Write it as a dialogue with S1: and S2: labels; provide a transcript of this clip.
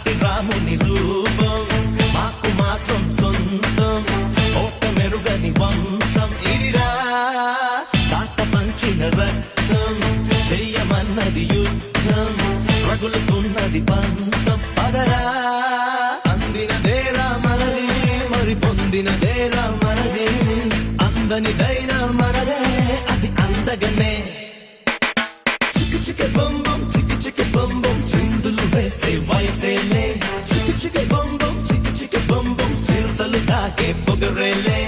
S1: సాటి రాముని రూపం మాకు మాత్రం సొంతం ఓట మెరుగని వంశం ఇదిరా తాత పంచిన రక్తం చెయ్యమన్నది యుద్ధం రగులుతున్నది పంతం పదరా అందినదేరా మనది మరి పొందినదేరా మనది అందనిదైనా మనదే అది అందగనే చిక్కి చిక్కి బొంబం చిక్కి చిక్కి బొంబం చిందులు వేసే వయసేలే చిక్కి చిక్కి బొంబం చిక్కి చిక్కి బొంబం చిరుతలు తాకే పొగరేలే